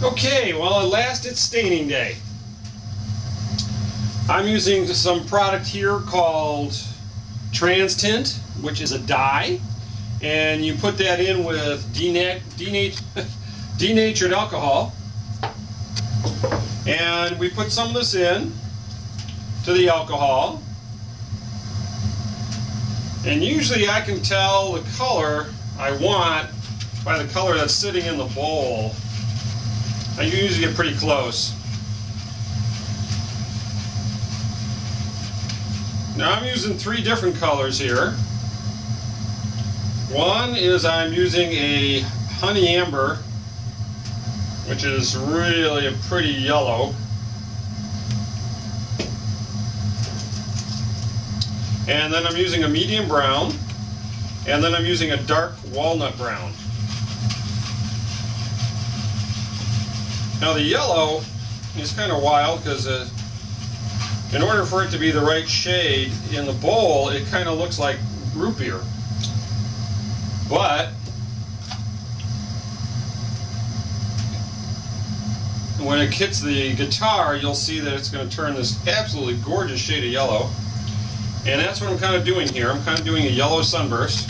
Okay, well at last it's staining day. I'm using some product here called Trans Tint, which is a dye, and you put that in with denatured alcohol, and we put some of this in to the alcohol, and usually I can tell the color I want by the color that's sitting in the bowl. I usually get pretty close. Now I'm using 3 different colors here. One is I'm using a honey amber, which is really a pretty yellow. And then I'm using a medium brown, and then I'm using a dark walnut brown. Now the yellow is kind of wild because in order for it to be the right shade in the bowl, it kind of looks like root beer. But when it hits the guitar, you'll see that it's going to turn this absolutely gorgeous shade of yellow. And that's what I'm kind of doing here. I'm kind of doing a yellow sunburst.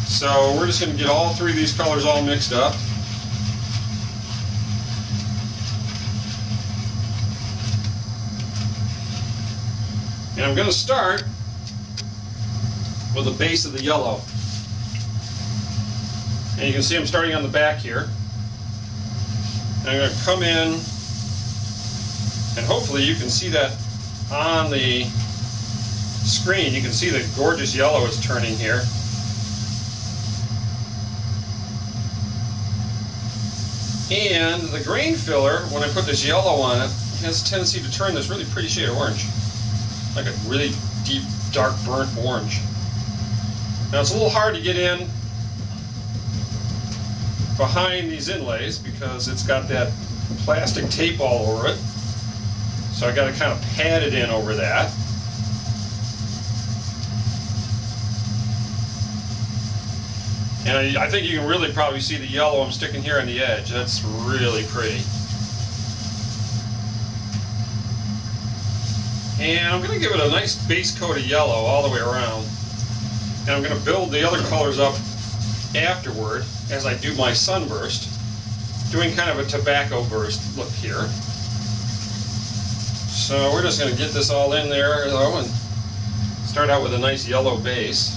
So we're just going to get all 3 of these colors all mixed up. And I'm going to start with the base of the yellow. And you can see I'm starting on the back here. And I'm going to come in, and hopefully you can see that on the screen. You can see the gorgeous yellow is turning here. And the grain filler, when I put this yellow on it, has a tendency to turn this really pretty shade of orange. Like a really deep, dark, burnt orange. Now it's a little hard to get in behind these inlays because it's got that plastic tape all over it. So I got to kind of pat it in over that. And I think you can really probably see the yellow I'm sticking here on the edge. That's really pretty. And I'm going to give it a nice base coat of yellow all the way around. And I'm going to build the other colors up afterward as I do my sunburst, doing kind of a tobacco burst look here. So we're just going to get this all in there though and start out with a nice yellow base.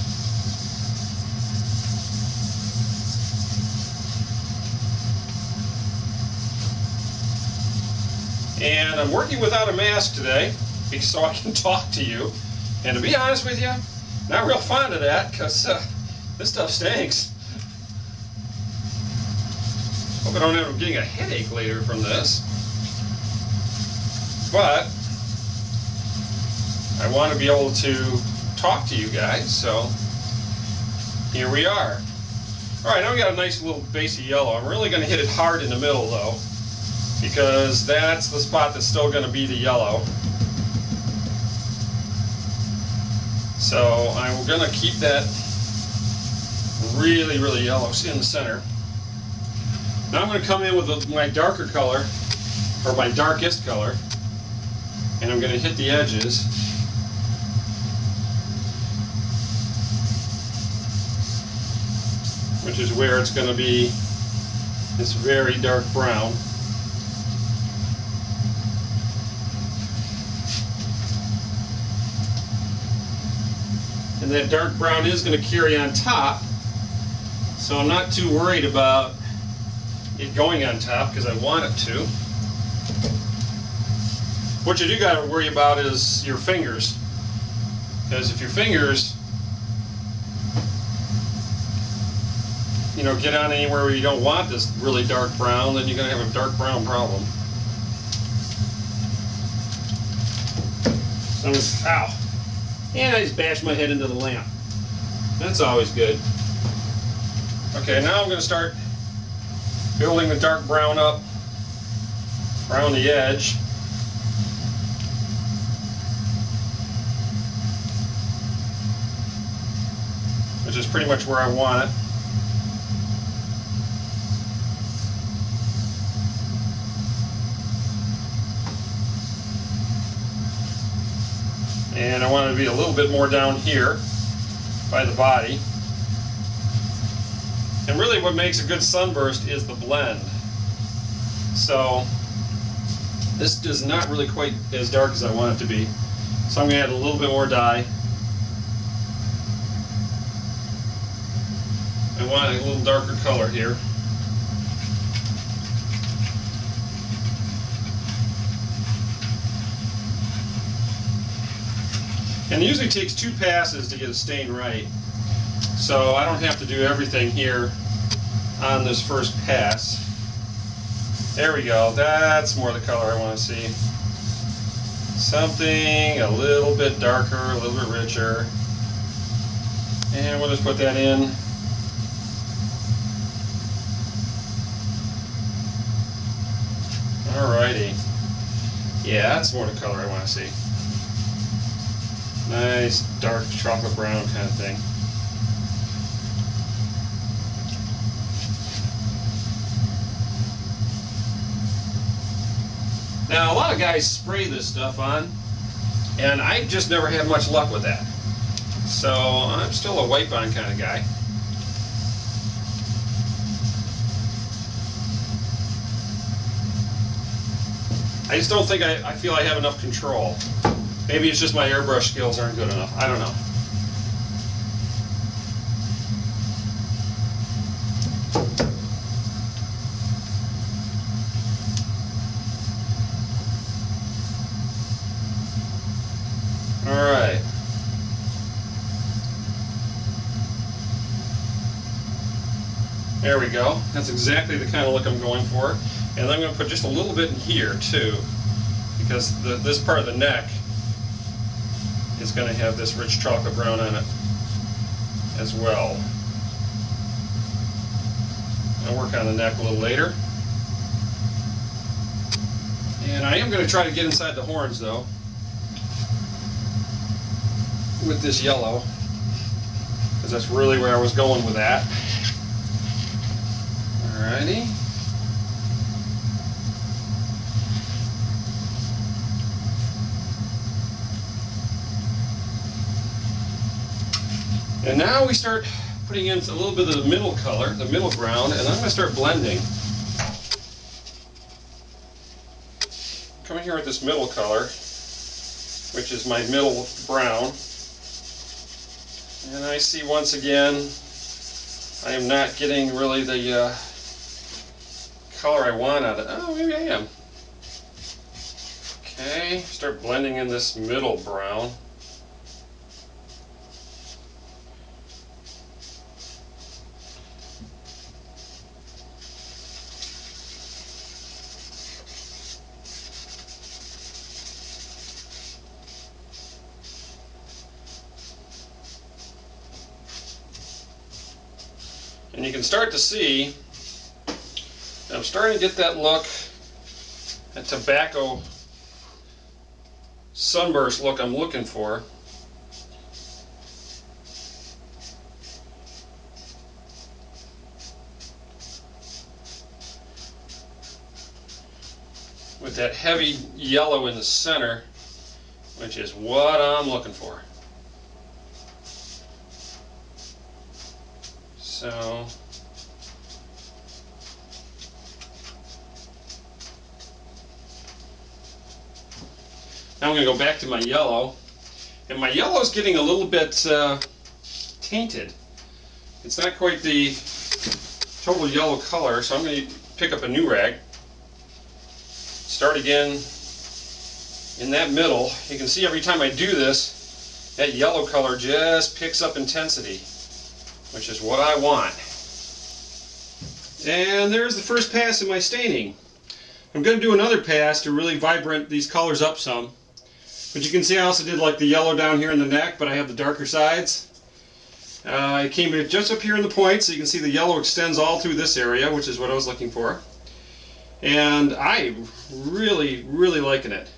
And I'm working without a mask today so I can talk to you. And to be honest with you, not real fond of that because this stuff stinks. Hope I don't end up getting a headache later from this. But I want to be able to talk to you guys, so here we are. Alright, now we got a nice little base of yellow. I'm really going to hit it hard in the middle though, because that's the spot that's still going to be the yellow. So I'm going to keep that really, really yellow in the center. Now I'm going to come in with my darker color, or my darkest color, and I'm going to hit the edges. Which is where it's going to be this very dark brown. And that dark brown is going to carry on top, so I'm not too worried about it going on top because I want it to. What you do got to worry about is your fingers, because if your fingers, get on anywhere where you don't want this really dark brown, then you're going to have a dark brown problem. So ow. And I just bashed my head into the lamp. That's always good. Okay, now I'm going to start building the dark brown up around the edge. Which is pretty much where I want it. And I want it to be a little bit more down here by the body. And really what makes a good sunburst is the blend. So this is not really quite as dark as I want it to be. So I'm going to add a little bit more dye. I want a little darker color here. And it usually takes 2 passes to get a stain right. So I don't have to do everything here on this first pass. There we go. That's more the color I want to see. Something a little bit darker, a little bit richer. And we'll just put that in. Alrighty. Yeah, that's more the color I want to see. Nice dark chocolate brown kind of thing. Now a lot of guys spray this stuff on, and I just never had much luck with that. So I'm still a wipe on kind of guy. I just don't think I feel I have enough control. Maybe it's just my airbrush skills aren't good enough. I don't know. All right. There we go. That's exactly the kind of look I'm going for. And I'm going to put just a little bit in here too, because this part of the neck is going to have this rich chocolate brown on it as well. I'll work on the neck a little later. And I am going to try to get inside the horns though with this yellow, because that's really where I was going with that. Alrighty. And now we start putting in a little bit of the middle color, the middle brown, and I'm going to start blending. Coming here with this middle color, which is my middle brown. And I see once again, I am not getting really the color I want out of it. Oh, maybe I am. Okay, start blending in this middle brown. And you can start to see, I'm starting to get that look, that tobacco sunburst look I'm looking for. With that heavy yellow in the center, which is what I'm looking for. So now I'm going to go back to my yellow, and my yellow is getting a little bit tainted. It's not quite the total yellow color, so I'm going to pick up a new rag, start again in that middle. You can see every time I do this, that yellow color just picks up intensity, which is what I want. And there's the first pass of my staining. I'm going to do another pass to really vibrant these colors up some. But you can see I also did like the yellow down here in the neck, but I have the darker sides. I came just up here in the point, so you can see the yellow extends all through this area, which is what I was looking for. And I'm really, really liking it.